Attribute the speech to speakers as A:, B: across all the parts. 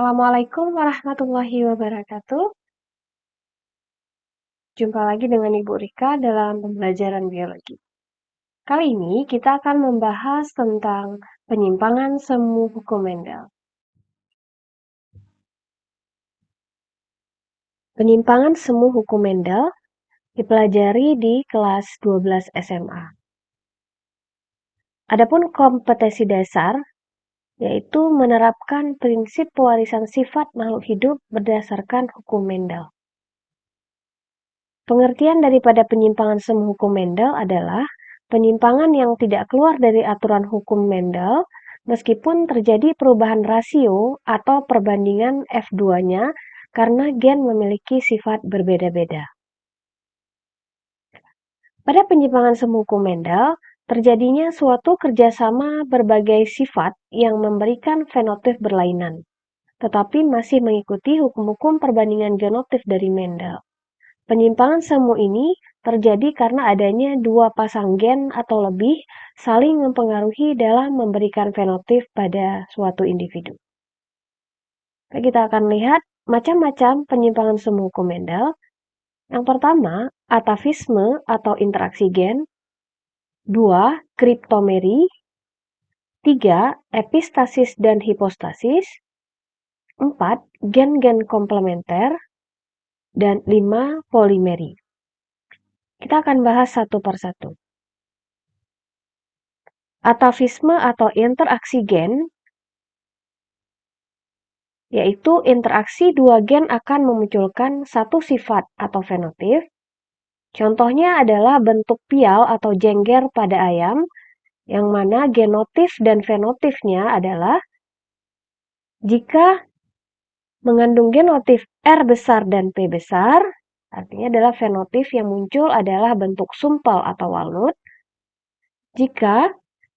A: Assalamualaikum warahmatullahi wabarakatuh. Jumpa lagi dengan Ibu Rika dalam pembelajaran biologi. Kali ini kita akan membahas tentang penyimpangan semu hukum Mendel. Penyimpangan semu hukum Mendel dipelajari di kelas 12 SMA. Adapun kompetensi dasar yaitu menerapkan prinsip pewarisan sifat makhluk hidup berdasarkan hukum Mendel. Pengertian daripada penyimpangan semu hukum Mendel adalah penyimpangan yang tidak keluar dari aturan hukum Mendel meskipun terjadi perubahan rasio atau perbandingan F2-nya karena gen memiliki sifat berbeda-beda. Pada penyimpangan semu hukum Mendel, terjadinya suatu kerjasama berbagai sifat yang memberikan fenotip berlainan, tetapi masih mengikuti hukum-hukum perbandingan genotip dari Mendel. Penyimpangan semu ini terjadi karena adanya dua pasang gen atau lebih saling mempengaruhi dalam memberikan fenotip pada suatu individu. Kita akan lihat macam-macam penyimpangan semu hukum Mendel. Yang pertama, atavisme atau interaksi gen. 2. Kriptomeri. 3. Epistasis dan hipostasis. 4. Gen-gen komplementer. Dan 5. Polimeri. Kita akan bahas satu persatu. Atavisme atau interaksi gen, yaitu interaksi dua gen akan memunculkan satu sifat atau fenotip. Contohnya adalah bentuk pial atau jengger pada ayam, yang mana genotip dan fenotipnya adalah jika mengandung genotip R besar dan P besar, artinya adalah fenotip yang muncul adalah bentuk sumpel atau walnut. Jika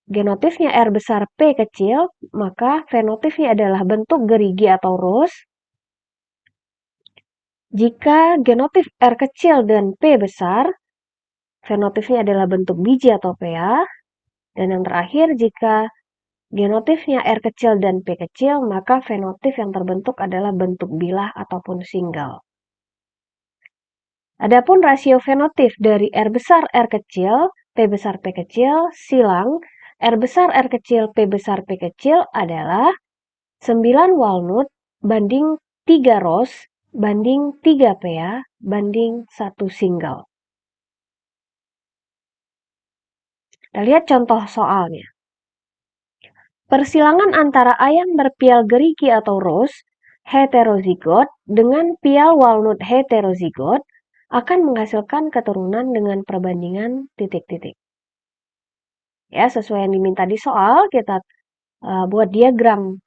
A: genotipnya R besar P kecil, maka fenotipnya adalah bentuk gerigi atau rose. Jika genotip R kecil dan P besar, fenotipnya adalah bentuk biji atau pea. Dan yang terakhir, jika genotipnya R kecil dan P kecil, maka fenotip yang terbentuk adalah bentuk bilah ataupun single. Adapun rasio fenotip dari R besar R kecil, P besar P kecil, silang R besar R kecil, P besar P kecil adalah 9 walnut banding 3 rose banding 3 pea banding 1 single. Kita lihat contoh soalnya. Persilangan antara ayam berpial gerigi atau rose heterozigot dengan pial walnut heterozigot akan menghasilkan keturunan dengan perbandingan titik-titik. Ya, sesuai yang diminta di soal, kita buat diagram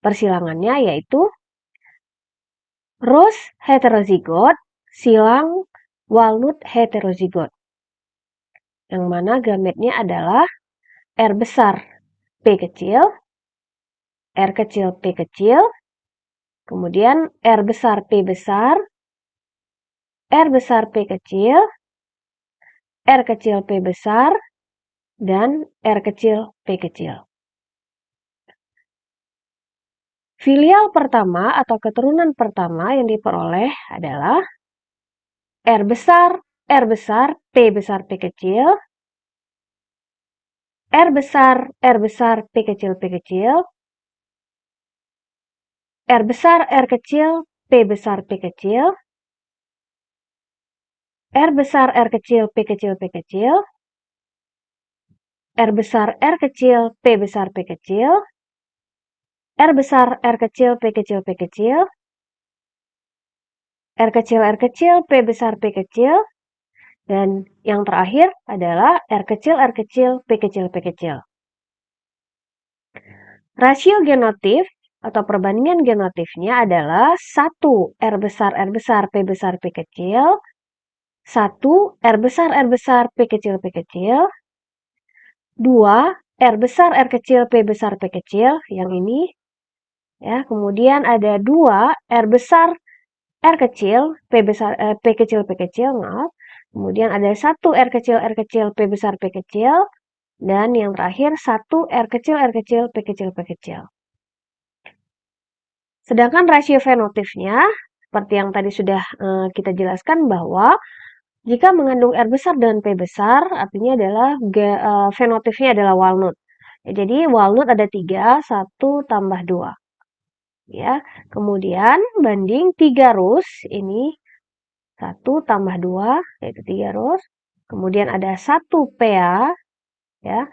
A: persilangannya, yaitu rose heterozigot silang walnut heterozigot, yang mana gametnya adalah R besar P kecil, R kecil P kecil, kemudian R besar P besar, R besar P kecil, R kecil P besar, dan R kecil P kecil. Filial pertama atau keturunan pertama yang diperoleh adalah R besar, P besar, P kecil, R besar, P kecil, P kecil, R besar, R kecil, P besar, P kecil, R besar, R kecil, P kecil, P kecil, R besar, R kecil, P besar, P kecil, R besar, R kecil, P kecil, P kecil, R kecil, P besar, P kecil, dan yang terakhir adalah R kecil, P kecil, P kecil. Rasio genotip atau perbandingan genotipnya adalah 1 R besar, P besar, P kecil, 1 R besar, P kecil, P kecil, 2 R besar, R kecil, P besar, P kecil, yang ini. Ya, kemudian ada 2 R besar, R kecil, P besar, P kecil, P kecil, maaf. Kemudian ada 1 R kecil, P besar, P kecil. Dan yang terakhir 1 R kecil, P kecil, P kecil. Sedangkan rasio fenotifnya, seperti yang tadi sudah kita jelaskan bahwa jika mengandung R besar dan P besar, artinya adalah fenotifnya adalah walnut. Ya, jadi walnut ada 3, 1 tambah 2. Ya, kemudian banding 3 rows, ini 1 tambah 2, yaitu 3 rows. Kemudian ada 1 PA, ya,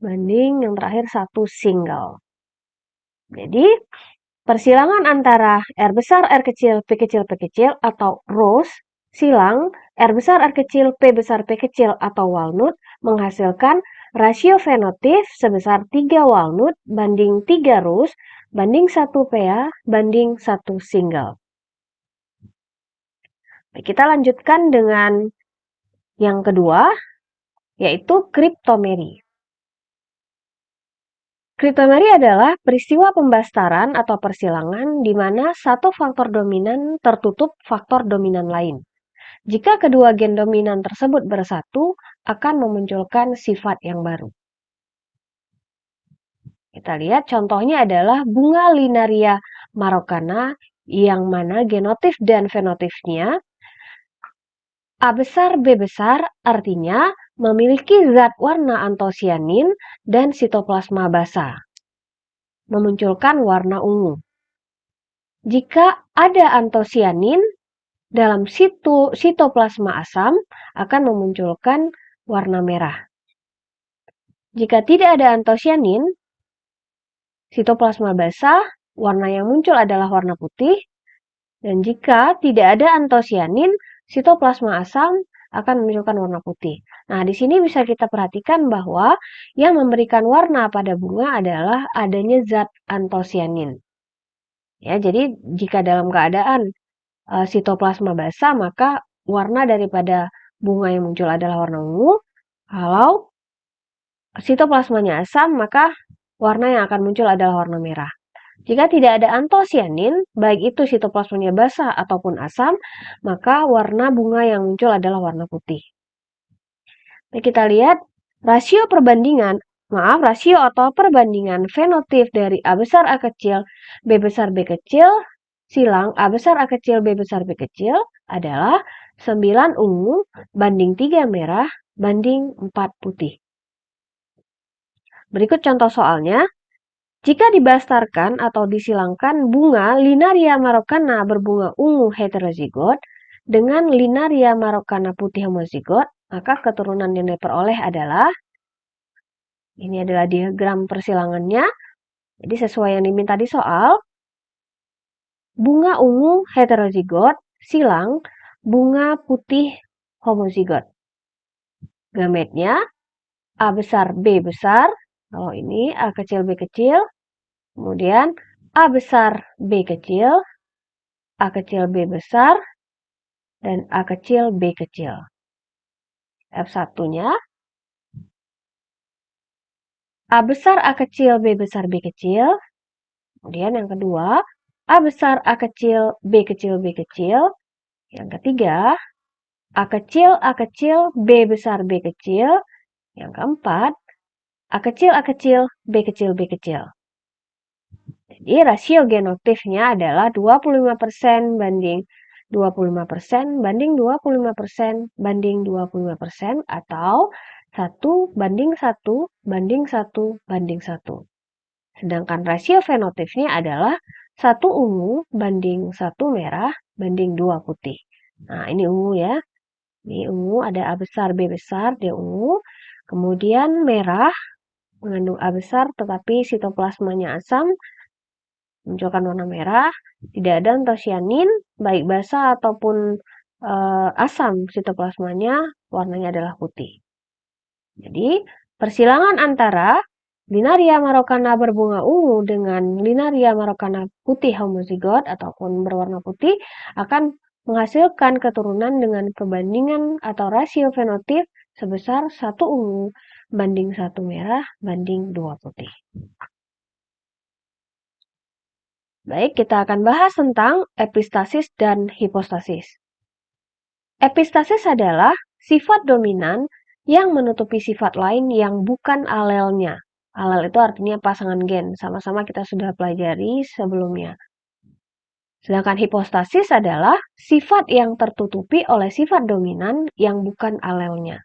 A: banding yang terakhir 1 single. Jadi, persilangan antara R besar, R kecil, P kecil, P kecil, atau rows, silang, R besar, R kecil, P besar, P kecil, atau walnut, menghasilkan rasio fenotif sebesar 3 walnut banding 3 rows banding 1 PA banding 1 single. Kita lanjutkan dengan yang kedua, yaitu kriptomeri. Kriptomeri adalah peristiwa pembastaran atau persilangan di mana satu faktor dominan tertutup faktor dominan lain. Jika kedua gen dominan tersebut bersatu, akan memunculkan sifat yang baru. Kita lihat contohnya adalah bunga Linaria marokana yang mana genotif dan fenotifnya A besar B besar artinya memiliki zat warna antosianin dan sitoplasma basah, memunculkan warna ungu. Jika ada antosianin dalam sitoplasma asam akan memunculkan warna merah. Jika tidak ada antosianin, sitoplasma basah, warna yang muncul adalah warna putih. Dan jika tidak ada antosianin, sitoplasma asam akan memunculkan warna putih. Nah, di sini bisa kita perhatikan bahwa yang memberikan warna pada bunga adalah adanya zat antosianin. Ya, jadi jika dalam keadaan sitoplasma basah, maka warna daripada bunga yang muncul adalah warna ungu. Kalau sitoplasmanya asam, maka warna yang akan muncul adalah warna merah. Jika tidak ada antosianin, baik itu sitoplasmanya basah ataupun asam, maka warna bunga yang muncul adalah warna putih. Nah, kita lihat rasio atau perbandingan fenotip dari A besar A kecil, B besar B kecil, silang A besar A kecil, B besar B kecil adalah 9 ungu banding 3 merah banding 4 putih. Berikut contoh soalnya. Jika dibastarkan atau disilangkan bunga Linaria marokana berbunga ungu heterozigot dengan Linaria marokana putih homozigot, maka keturunan yang diperoleh adalah, ini adalah diagram persilangannya, jadi sesuai yang diminta di soal, bunga ungu heterozigot silang bunga putih homozigot. Gametnya A besar B besar, kalau ini A kecil B kecil, kemudian A besar B kecil, A kecil B besar, dan A kecil B kecil. F1-nya A besar A kecil B besar B kecil. Kemudian yang kedua, A besar A kecil B kecil B kecil. Yang ketiga, A kecil B besar B kecil. Yang keempat, A kecil B kecil B kecil. Jadi rasio genotifnya adalah 25% banding 25% banding 25% banding 25% atau 1 banding 1 banding 1 banding 1. Sedangkan rasio fenotifnya adalah 1 ungu banding 1 merah banding 2 putih. Nah, ini ungu ya. Ini ungu ada A besar B besar, dia ungu. Kemudian merah mengandung A besar tetapi sitoplasmanya asam, munculkan warna merah. Tidak ada antosianin, baik basah ataupun asam sitoplasmanya, warnanya adalah putih. Jadi, persilangan antara Linaria marokana berbunga ungu dengan Linaria marokana putih homozigot ataupun berwarna putih akan menghasilkan keturunan dengan perbandingan atau rasio fenotip sebesar 1 ungu banding 1 merah banding 2 putih. Baik, kita akan bahas tentang epistasis dan hipostasis. Epistasis adalah sifat dominan yang menutupi sifat lain yang bukan alelnya. Alel itu artinya pasangan gen, sama-sama kita sudah pelajari sebelumnya. Sedangkan hipostasis adalah sifat yang tertutupi oleh sifat dominan yang bukan alelnya.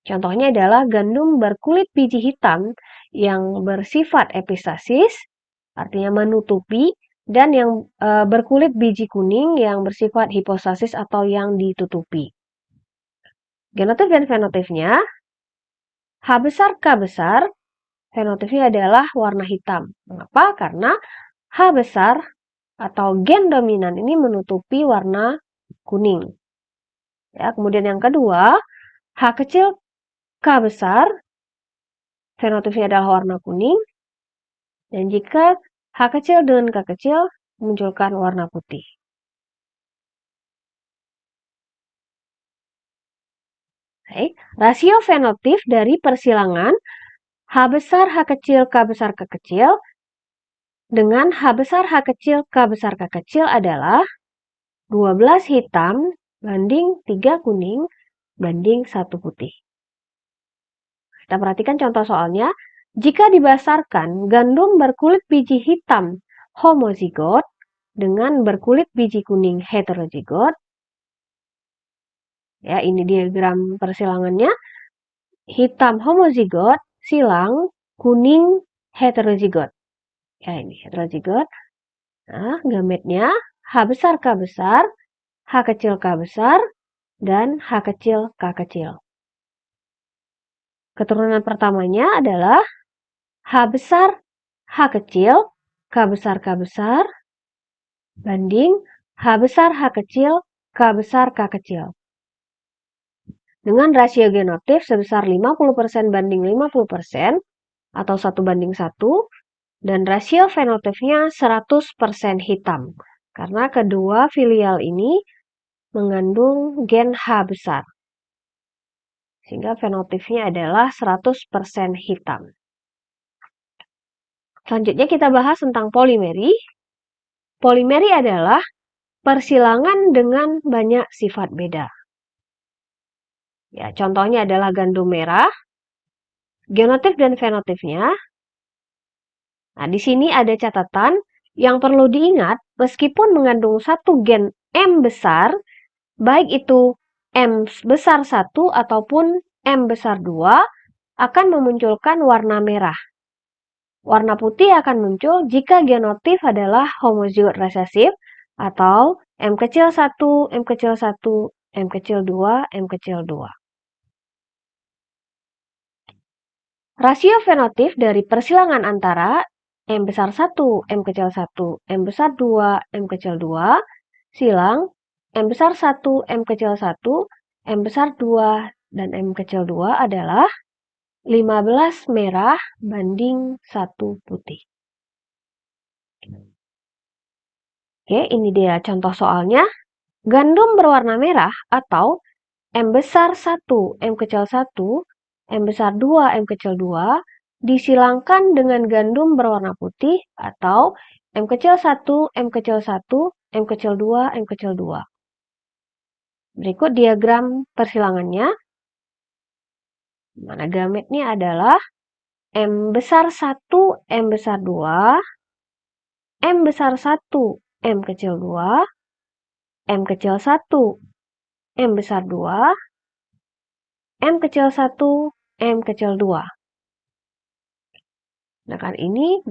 A: Contohnya adalah gandum berkulit biji hitam yang bersifat epistasis, artinya menutupi, dan yang berkulit biji kuning yang bersifat hipostasis atau yang ditutupi. Genotip dan fenotipnya, H besar, K besar, fenotipnya adalah warna hitam. Mengapa? Karena H besar atau gen dominan ini menutupi warna kuning. Ya, kemudian yang kedua, H kecil, K besar, fenotipnya adalah warna kuning. Dan jika H kecil dengan K kecil memunculkan warna putih. Baik, rasio fenotip dari persilangan H besar, H kecil, K besar, K kecil dengan H besar, H kecil, K besar, K kecil adalah 12 hitam banding 3 kuning banding 1 putih. Kita perhatikan contoh soalnya. Jika dibasarkan gandum berkulit biji hitam homozigot dengan berkulit biji kuning heterozigot, ya ini diagram persilangannya, hitam homozigot, silang, kuning heterozigot. Ya ini heterozigot. Nah, gametnya H besar K besar, H kecil K besar, dan H kecil K kecil. Keturunan pertamanya adalah H besar H kecil, K besar K besar, banding H besar H kecil, K besar K kecil. Dengan rasio genotip sebesar 50% banding 50% atau 1 banding 1, dan rasio fenotipnya 100% hitam. Karena kedua filial ini mengandung gen H besar. Sehingga fenotipnya adalah 100% hitam. Selanjutnya kita bahas tentang polimeri. Polimeri adalah persilangan dengan banyak sifat beda. Ya, contohnya adalah gandum merah, genotip dan fenotipnya. Nah, di sini ada catatan yang perlu diingat, meskipun mengandung satu gen M besar, baik itu M besar 1 ataupun M besar 2, akan memunculkan warna merah. Warna putih akan muncul jika genotip adalah homozigot resesif atau M kecil 1, M kecil 1, M kecil 2, M kecil 2. Rasio fenotip dari persilangan antara M besar 1, M kecil 1, M besar 2, M kecil 2, silang M besar 1, M kecil 1, M besar 2, dan M kecil 2 adalah 15 merah banding 1 putih. Oke, ini dia contoh soalnya. Gandum berwarna merah atau M besar 1, M kecil 1, M besar 2, M kecil 2 disilangkan dengan gandum berwarna putih atau M kecil 1, M kecil 1, M kecil 2, M kecil 2. Berikut diagram persilangannya. Mana gametnya adalah M besar 1, M besar 2, M besar 1, M kecil 2, M kecil 1, M besar 2, M kecil 1, M kecil 2. Sedangkan ini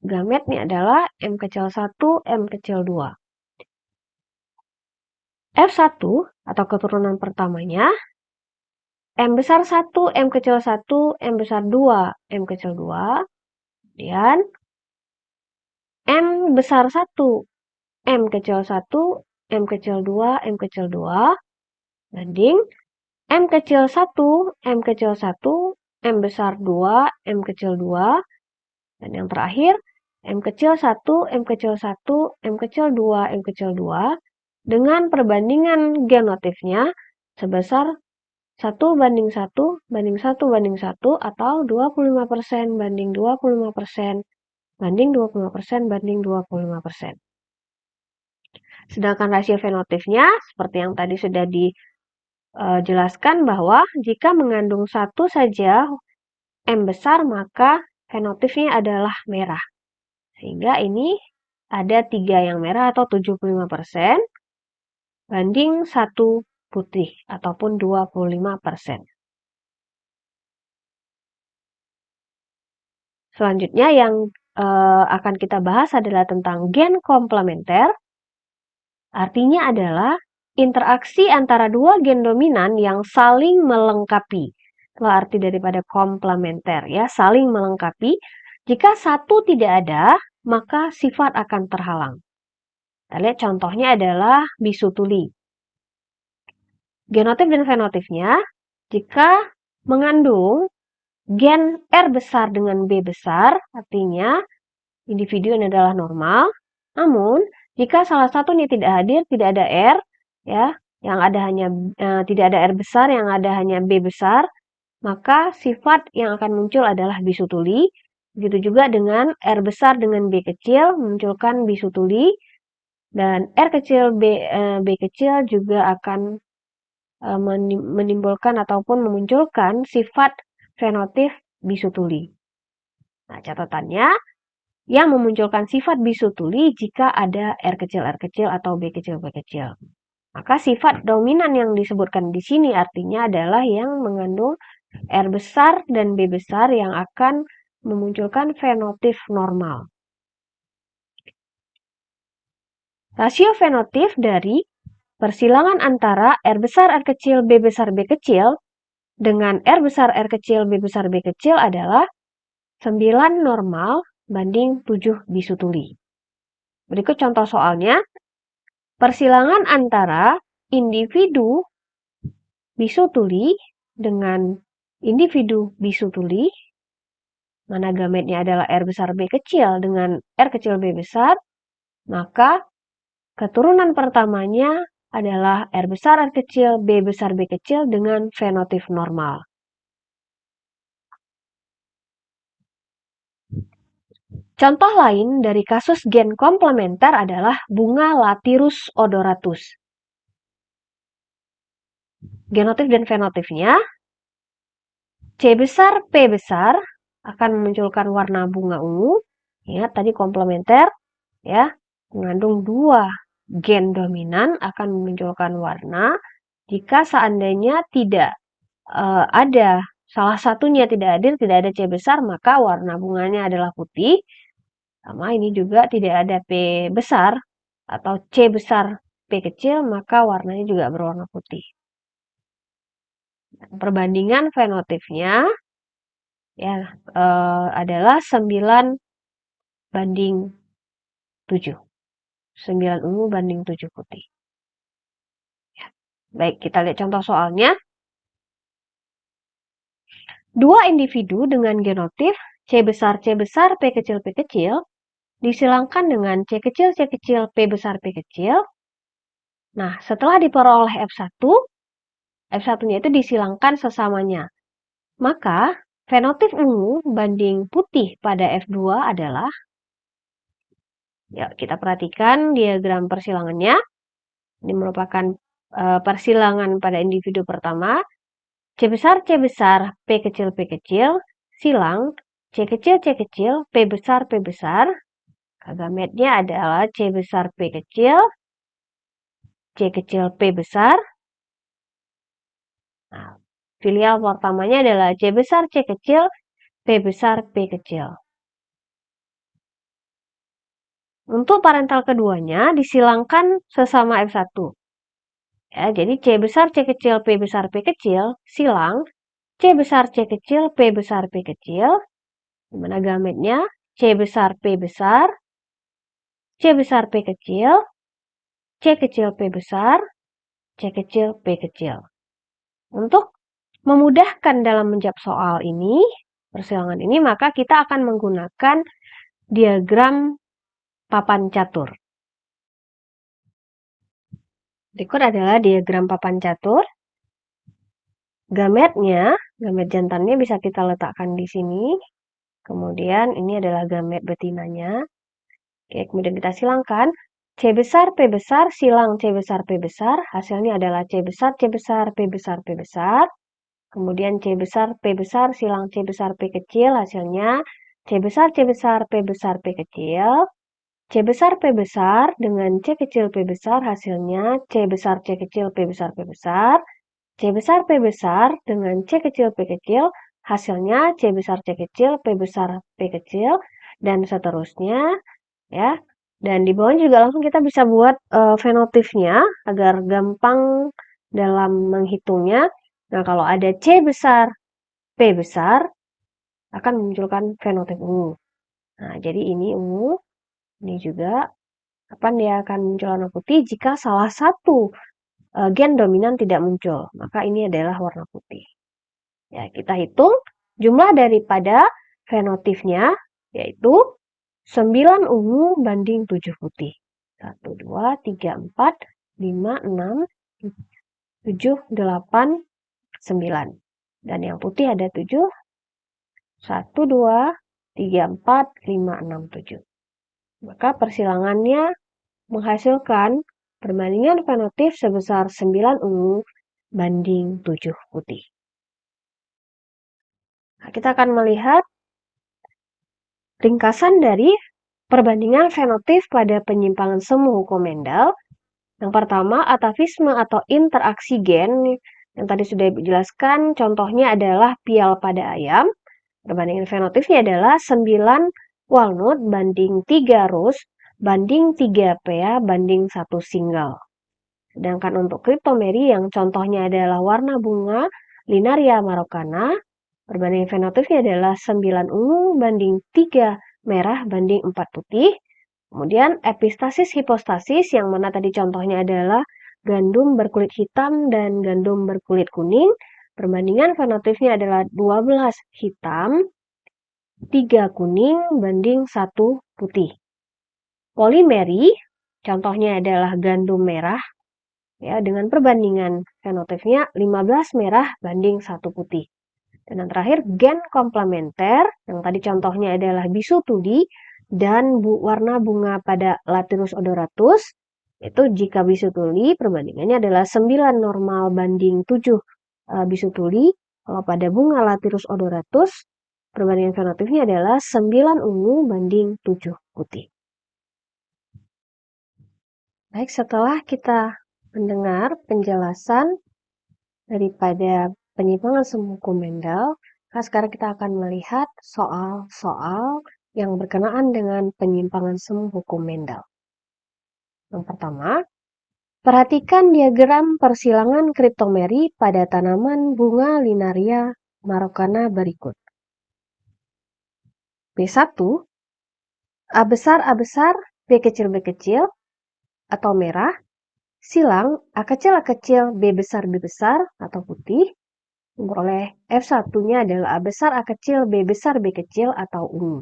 A: gametnya adalah M kecil 1, M kecil 2. F1 atau keturunan pertamanya, M besar 1, M kecil 1, M besar 2, M kecil 2. Kemudian M besar 1, M kecil 1, M kecil 2, M kecil 2. Banding M kecil 1, M kecil 1, M besar 2, M kecil 2. Dan yang terakhir, M kecil 1, M kecil 1, M kecil 2, M kecil 2. Dengan perbandingan genotipnya sebesar 1 banding 1 banding 1 banding 1 atau 25% banding 25% banding 25% banding 25%. Sedangkan rasio fenotipnya seperti yang tadi sudah dijelaskan bahwa jika mengandung satu saja M besar maka fenotipnya adalah merah. Sehingga ini ada 3 yang merah atau 75% banding 1 putih ataupun 25%. Selanjutnya yang akan kita bahas adalah tentang gen komplementer. Artinya adalah interaksi antara dua gen dominan yang saling melengkapi. Itulah arti daripada komplementer ya, saling melengkapi. Jika satu tidak ada, maka sifat akan terhalang. Kita lihat contohnya adalah bisu tuli. Genotip dan fenotipnya, jika mengandung gen R besar dengan B besar, artinya individu ini adalah normal. Namun, jika salah satunya tidak hadir, tidak ada R, ya, yang ada hanya tidak ada R besar, yang ada hanya B besar, maka sifat yang akan muncul adalah bisu tuli. Begitu juga dengan R besar dengan B kecil memunculkan bisu tuli, dan R kecil B kecil juga akan menimbulkan ataupun memunculkan sifat fenotip bisu tuli. Nah, catatannya yang memunculkan sifat bisu tuli jika ada R kecil atau B kecil. Maka sifat dominan yang disebutkan di sini artinya adalah yang mengandung R besar dan B besar yang akan memunculkan fenotip normal. Rasio fenotip dari persilangan antara R besar R kecil B besar B kecil dengan R besar R kecil B besar B kecil adalah 9 normal banding 7 bisu tuli. Berikut contoh soalnya. Persilangan antara individu bisu tuli dengan individu bisu tuli, mana gametnya adalah R besar B kecil dengan R kecil B besar, maka keturunan pertamanya adalah R besar R kecil B besar B kecil dengan fenotip normal. Contoh lain dari kasus gen komplementer adalah bunga Lathyrus odoratus. Genotip dan fenotipnya, C besar P besar akan memunculkan warna bunga ungu. Ingat tadi komplementer ya, mengandung 2 gen dominan akan memunculkan warna. Jika seandainya tidak ada salah satunya tidak hadir, tidak ada C besar, maka warna bunganya adalah putih. Sama ini juga tidak ada P besar atau C besar P kecil, maka warnanya juga berwarna putih. Perbandingan fenotipnya ya adalah 9 banding 7. 9 ungu banding 7 putih. Ya. Baik, kita lihat contoh soalnya. Dua individu dengan genotip C besar, P kecil, disilangkan dengan C kecil, P besar, P kecil. Nah, setelah diperoleh F1, F1-nya itu disilangkan sesamanya. Maka, fenotip ungu banding putih pada F2 adalah, ya kita perhatikan diagram persilangannya. Ini merupakan persilangan pada individu pertama. C besar, P kecil, silang C kecil, P besar, gametnya adalah C besar, P kecil, C kecil, P besar. Nah, filial pertamanya adalah C besar, C kecil, P besar, P kecil. Untuk parental keduanya disilangkan sesama F1. Ya, jadi C besar, C kecil, P besar, P kecil, silang C besar, C kecil, P besar, P kecil. Di mana gametnya C besar, P besar, C besar, P kecil, C kecil, P besar, C kecil, P kecil. Untuk memudahkan dalam menjawab soal ini, persilangan ini, maka kita akan menggunakan diagram papan catur. Berikut adalah diagram papan catur. Gametnya, gamet jantannya bisa kita letakkan di sini. Kemudian ini adalah gamet betinanya. Oke, kemudian kita silangkan. C besar, P besar, silang C besar, P besar. Hasilnya adalah C besar, P besar. Kemudian C besar, P besar, silang C besar, P kecil. Hasilnya C besar, P besar, P kecil. C besar P besar dengan C kecil P besar hasilnya C besar C kecil P besar P besar. C besar P besar dengan C kecil P kecil hasilnya C besar C kecil P besar P kecil dan seterusnya ya. Dan di bawah juga langsung kita bisa buat fenotipnya agar gampang dalam menghitungnya. Nah, kalau ada C besar P besar akan memunculkan fenotip ungu. Nah, jadi ini ungu, ini juga kapan dia akan muncul warna putih jika salah satu gen dominan tidak muncul, maka ini adalah warna putih. Ya, kita hitung jumlah daripada fenotipnya, yaitu 9 ungu banding 7 putih. 1, 2, 3, 4, 5, 6, 7, 8, 9. Dan yang putih ada 7, 1, 2, 3, 4, 5, 6, 7. Maka persilangannya menghasilkan perbandingan fenotip sebesar 9 ungu banding 7 putih. Nah, kita akan melihat ringkasan dari perbandingan fenotip pada penyimpangan semu hukum Mendel. Yang pertama, atavisme atau interaksi gen. Yang tadi sudah dijelaskan, contohnya adalah pial pada ayam. Perbandingan fenotipnya adalah 9 walnut banding 3 rose banding 3 pea banding 1 single. Sedangkan untuk cryptomery yang contohnya adalah warna bunga Linaria marocana, perbandingan fenotipnya adalah 9 ungu banding 3 merah banding 4 putih. Kemudian epistasis hipostasis yang mana tadi contohnya adalah gandum berkulit hitam dan gandum berkulit kuning. Perbandingan fenotipnya adalah 12 hitam, 3 kuning banding 1 putih. Polimeri contohnya adalah gandum merah ya dengan perbandingan fenotipnya 15 merah banding 1 putih. Dan yang terakhir gen komplementer yang tadi contohnya adalah bisutuli dan warna bunga pada Lathyrus odoratus. Itu jika bisutuli perbandingannya adalah 9 normal banding 7 bisutuli. Kalau pada bunga Lathyrus odoratus perbandingan fenotipnya adalah 9 ungu banding 7 putih. Baik, setelah kita mendengar penjelasan daripada penyimpangan semu hukum Mendel, sekarang kita akan melihat soal-soal yang berkenaan dengan penyimpangan semu hukum Mendel. Yang pertama, perhatikan diagram persilangan cryptomery pada tanaman bunga Linaria marocana berikut. B1, A besar, B kecil atau merah, silang A kecil, B besar atau putih. Memperoleh F1-nya adalah A besar, A kecil, B kecil atau ungu.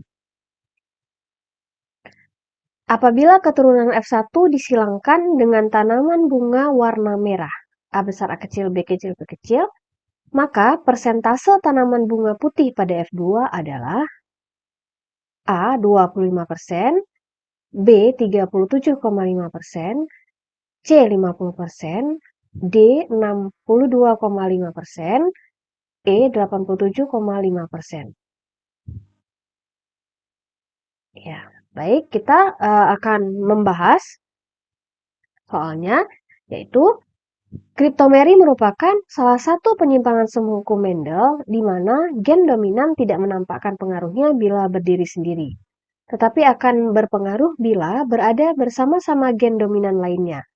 A: Apabila keturunan F1 disilangkan dengan tanaman bunga warna merah, A besar, A kecil, B kecil, maka persentase tanaman bunga putih pada F2 adalah A 25%, B 37,5%, C 50%, D 62,5%, E 87,5%. Ya, baik, kita akan membahas soalnya, yaitu cryptomery merupakan salah satu penyimpangan semu hukum Mendel di mana gen dominan tidak menampakkan pengaruhnya bila berdiri sendiri, tetapi akan berpengaruh bila berada bersama-sama gen dominan lainnya.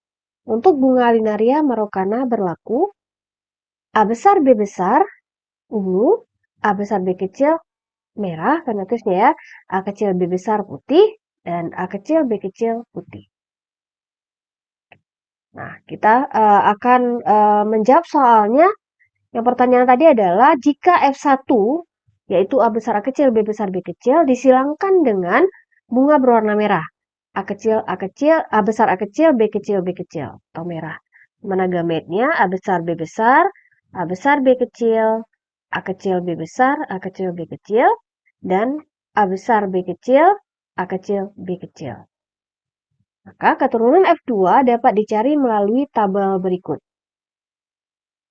A: Untuk bunga Linaria marocana berlaku A besar, B besar, ungu, A besar, B kecil, merah, fenotipnya ya, A kecil, B besar, putih, dan A kecil, B kecil, putih. Nah, kita akan menjawab soalnya. Yang pertanyaan tadi adalah jika F1, yaitu A besar, A kecil, B besar, B kecil, disilangkan dengan bunga berwarna merah. A besar, A kecil, B kecil, atau merah. Mana gametnya A besar, B besar, B kecil, A kecil, B besar, A kecil, B kecil, dan A besar, B kecil, A kecil, B kecil. Maka keturunan F2 dapat dicari melalui tabel berikut.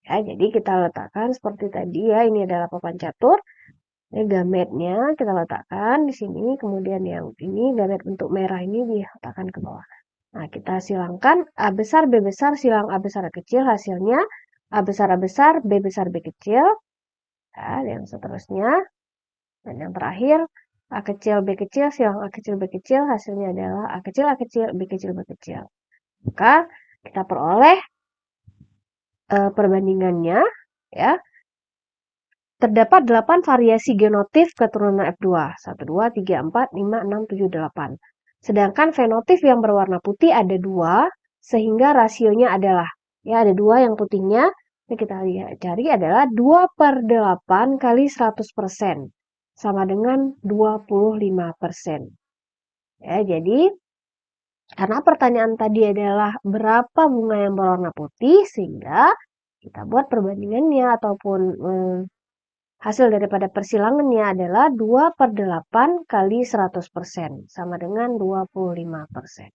A: Ya, jadi kita letakkan seperti tadi ya, ini adalah papan catur. Ya, gametnya kita letakkan di sini, kemudian yang ini gamet bentuk merah ini diletakkan ke bawah. Nah, kita silangkan A besar, B besar, silang A besar, A kecil, hasilnya A besar, A besar, B besar, B kecil. Ya, yang seterusnya. Dan yang terakhir, A kecil, B kecil, silang A kecil, B kecil, hasilnya adalah A kecil, A kecil, B kecil, B kecil. Maka kita peroleh perbandingannya, ya. Terdapat 8 variasi genotif keturunan F2. 1, 2, 3, 4, 5, 6, 7, 8. Sedangkan fenotip yang berwarna putih ada 2, sehingga rasionya adalah, ya ada 2 yang putihnya, yang kita cari adalah 2/8 kali 100%, sama dengan 25%. Ya, jadi karena pertanyaan tadi adalah berapa bunga yang berwarna putih, sehingga kita buat perbandingannya ataupun hasil daripada persilangannya adalah 2/8 kali 100%, sama dengan 25%.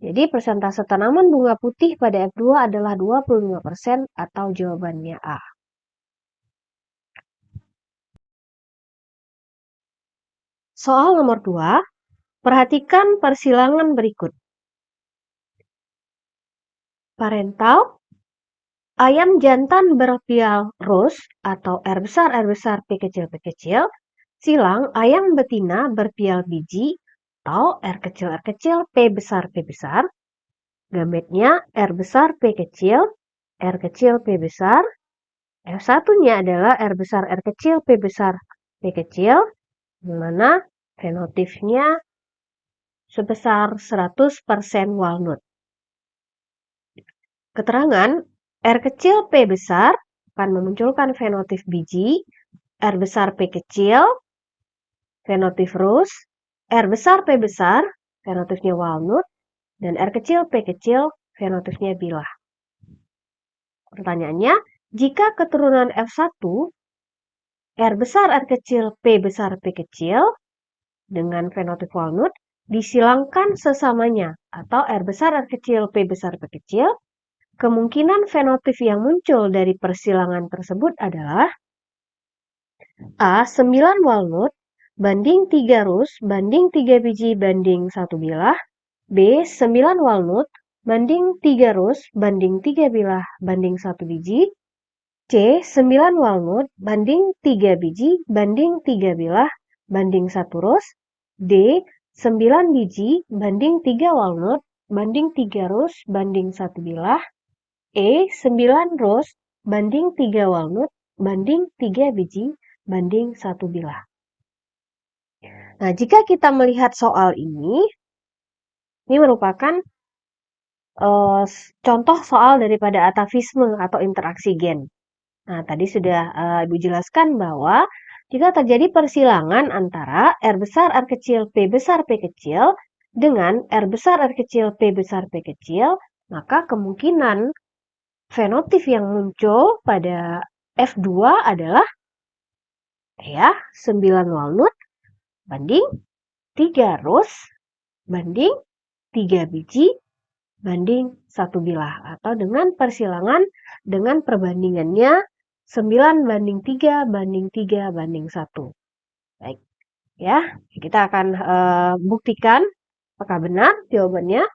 A: Jadi persentase tanaman bunga putih pada F2 adalah 25% atau jawabannya A. Soal nomor 2, perhatikan persilangan berikut. Parental, ayam jantan berpial rus atau R besar, P kecil, P kecil. Silang ayam betina berpial biji atau R kecil, P besar, P besar. Gametnya R besar, P kecil, R kecil, P besar. F1-nya adalah R besar, R kecil, P besar, P kecil, di mana fenotipnya sebesar 100% walnut. Keterangan R kecil, P besar akan memunculkan fenotip biji, R besar, P kecil, fenotip rus, R besar, P besar, fenotipnya walnut, dan R kecil, P kecil, fenotipnya bilah. Pertanyaannya, jika keturunan F1, R besar, R kecil, P besar, P kecil, dengan fenotip walnut, disilangkan sesamanya, atau R besar, R kecil, P besar, P kecil, kemungkinan fenotip yang muncul dari persilangan tersebut adalah A. 9 walnut banding 3 rus banding 3 biji banding 1 bilah. B. 9 walnut banding 3 rus banding 3 bilah banding 1 biji. C. 9 walnut banding 3 biji banding 3 bilah banding 1 rus. D. 9 biji banding 3 walnut banding 3 rus banding 1 bilah. E. 9 rus banding 3 walnut banding 3 biji banding 1 bilah. Nah, jika kita melihat soal ini merupakan contoh soal daripada atavisme atau interaksi gen. Nah, tadi sudah Ibu jelaskan bahwa jika terjadi persilangan antara R besar, R kecil, P besar, P kecil dengan R besar, R kecil, P besar, P kecil, maka kemungkinan fenotip yang muncul pada F2 adalah ya 9 walnut banding 3 rus banding 3 biji banding 1 bilah, atau dengan persilangan dengan perbandingannya 9 banding 3 banding 3 banding 1. Baik, ya, kita akan buktikan apakah benar jawabannya.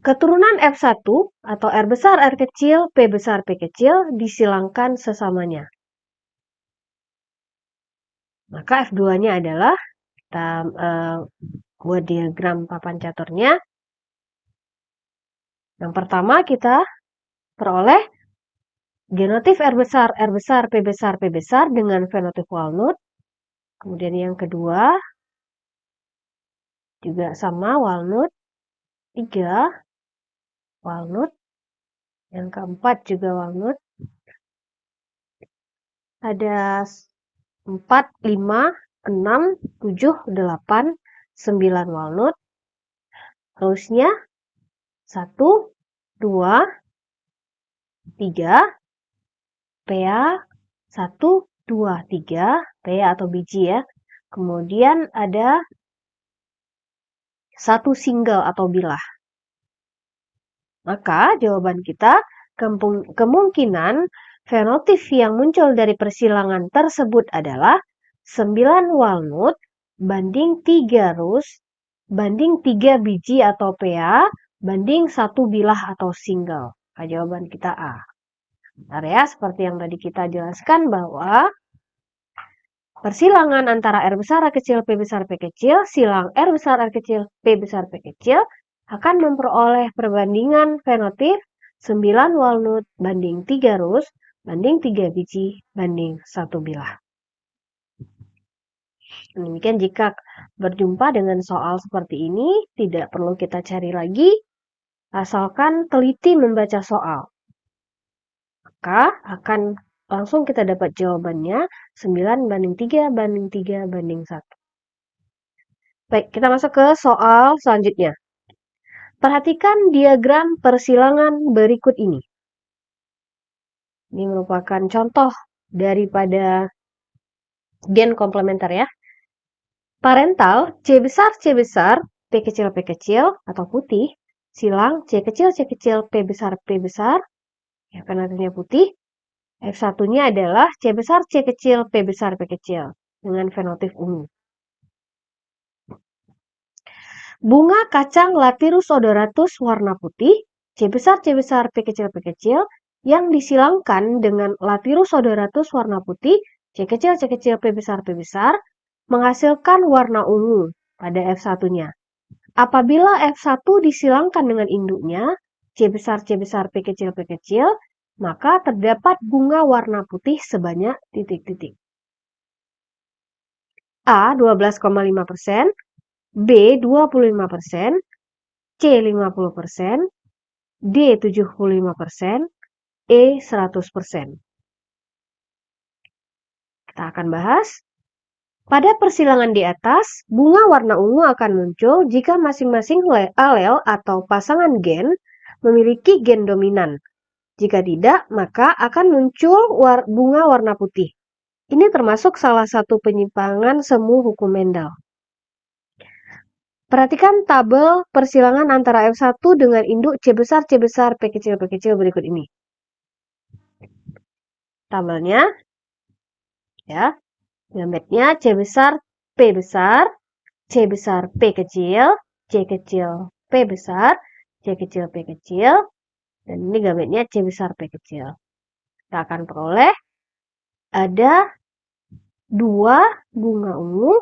A: Keturunan F1 atau R besar, R kecil, P besar, P kecil disilangkan sesamanya. Maka F2-nya adalah, kita buat diagram papan caturnya. Yang pertama kita peroleh genotip R besar, P besar, P besar dengan fenotip walnut. Kemudian yang kedua juga sama walnut, 3 walnut. Yang keempat juga walnut. Ada 4, 5, 6, 7, 8, 9 walnut. Terusnya 1, 2, 3, PA 1, 2, 3, PA atau biji ya. Kemudian ada 1 single atau bilah. Maka jawaban kita kemungkinan Fenotip yang muncul dari persilangan tersebut adalah 9 walnut banding 3 rus banding 3 biji atau PA banding 1 bilah atau single. Nah, jawaban kita A. Bentar ya, seperti yang tadi kita jelaskan bahwa persilangan antara R besar, R kecil, P besar, P kecil, silang R besar, R kecil, P besar, P kecil akan memperoleh perbandingan fenotip 9 walnut banding 3 rus banding 3 biji banding 1 bilah. Demikian jika berjumpa dengan soal seperti ini, tidak perlu kita cari lagi, asalkan teliti membaca soal. Maka akan langsung kita dapat jawabannya 9 banding 3 banding 3 banding 1. Baik, kita masuk ke soal selanjutnya. Perhatikan diagram persilangan berikut ini. Ini merupakan contoh daripada gen komplementer ya. Parental C besar, P kecil atau putih, silang C kecil, P besar, ya fenotipnya putih. F1-nya adalah C besar, P besar, P kecil, dengan fenotip ungu. Bunga kacang Lathyrus odoratus warna putih, C besar, P kecil, yang disilangkan dengan Lathyrus odoratus warna putih, C kecil, P besar, menghasilkan warna ungu pada F1-nya. Apabila F1 disilangkan dengan induknya, C besar, P kecil, maka terdapat bunga warna putih sebanyak titik-titik. A 12,5%, B 25%, C 50%, D 75%, E 100%. Kita akan bahas. Pada persilangan di atas, bunga warna ungu akan muncul jika masing-masing alel atau pasangan gen memiliki gen dominan. Jika tidak, maka akan muncul bunga warna putih. Ini termasuk salah satu penyimpangan semu hukum Mendel. Perhatikan tabel persilangan antara F1 dengan induk C besar, P kecil berikut ini. Tabelnya, ya, gametnya C besar, P besar, C besar, P kecil, C kecil, P besar, C kecil, P kecil, dan ini gametnya C besar, P kecil. Kita akan peroleh ada 2 bunga ungu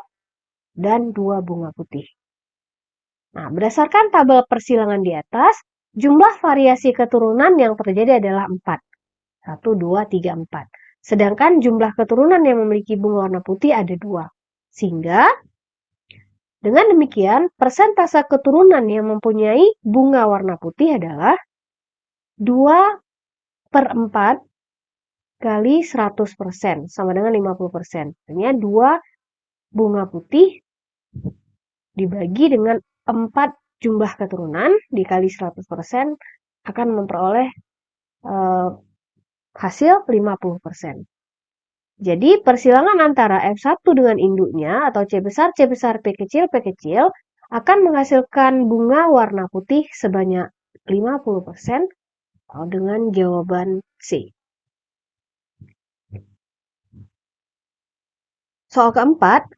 A: dan 2 bunga putih. Nah, berdasarkan tabel persilangan di atas, jumlah variasi keturunan yang terjadi adalah 4. 1, 2, 3, 4. Sedangkan jumlah keturunan yang memiliki bunga warna putih ada 2. Sehingga, dengan demikian, persentase keturunan yang mempunyai bunga warna putih adalah 2/4 kali 100%, sama dengan 50%. Artinya 2 bunga putih dibagi dengan 4 jumlah keturunan dikali 100% akan memperoleh hasil 50%. Jadi persilangan antara F1 dengan induknya atau C besar, P kecil akan menghasilkan bunga warna putih sebanyak 50% dengan jawaban C. Soal keempat,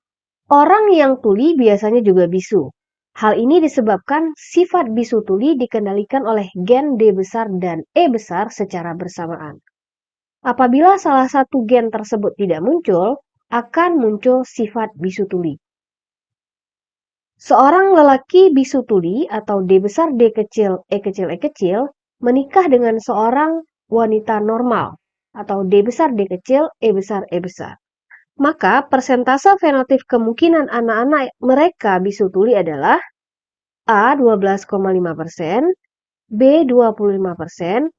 A: orang yang tuli biasanya juga bisu. Hal ini disebabkan sifat bisu tuli dikendalikan oleh gen D besar dan E besar secara bersamaan. Apabila salah satu gen tersebut tidak muncul, akan muncul sifat bisu tuli. Seorang lelaki bisu tuli atau D besar, D kecil, E kecil, menikah dengan seorang wanita normal atau D besar, D kecil, E besar. Maka persentase fenotip kemungkinan anak-anak mereka bisu tuli adalah A 12,5%, B 25%,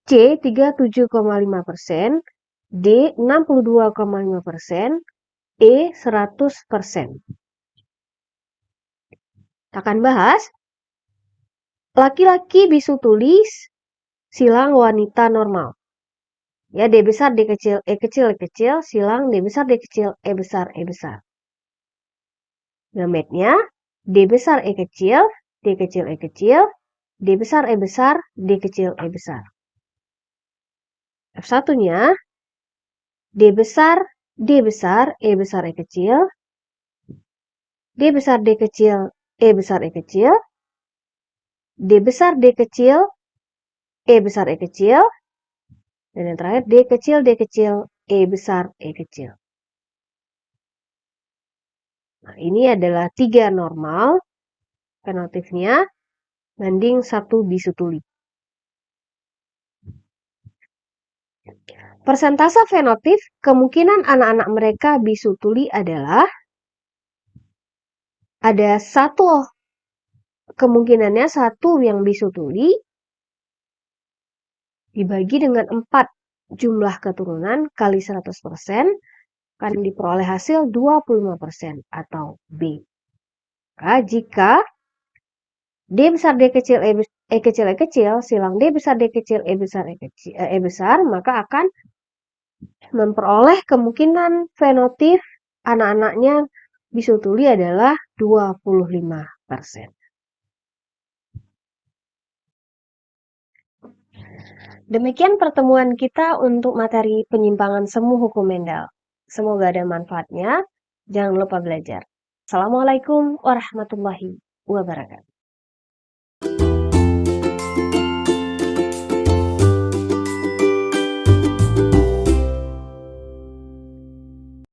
A: C 37,5%, D 62,5%, E 100%. Kita akan bahas laki-laki bisu tuli silang wanita normal. Ya, D besar, D kecil, E kecil, silang D besar, D kecil, E besar. Gametnya D besar, E kecil, D kecil, D besar, E besar, D kecil, E besar. F1-nya D besar, D besar, E besar, E kecil, D besar, D kecil, E besar, E kecil, D besar, D kecil, E besar, E kecil, dan yang terakhir D kecil, D kecil, E besar, E kecil. Nah, ini adalah 3 normal fenotipnya banding 1 bisu tuli. Persentase fenotip kemungkinan anak-anak mereka bisu tuli adalah ada kemungkinannya 1 yang bisu tuli dibagi dengan 4 jumlah keturunan kali 100% akan diperoleh hasil 25% atau B. Maka jika D besar, D kecil, E kecil, E kecil, silang D besar, D kecil, E besar, E besar, maka akan memperoleh kemungkinan fenotip anak-anaknya bisu tuli adalah 25%. Demikian pertemuan kita untuk materi penyimpangan semu hukum Mendel. Semoga ada manfaatnya. Jangan lupa belajar. Assalamualaikum warahmatullahi wabarakatuh.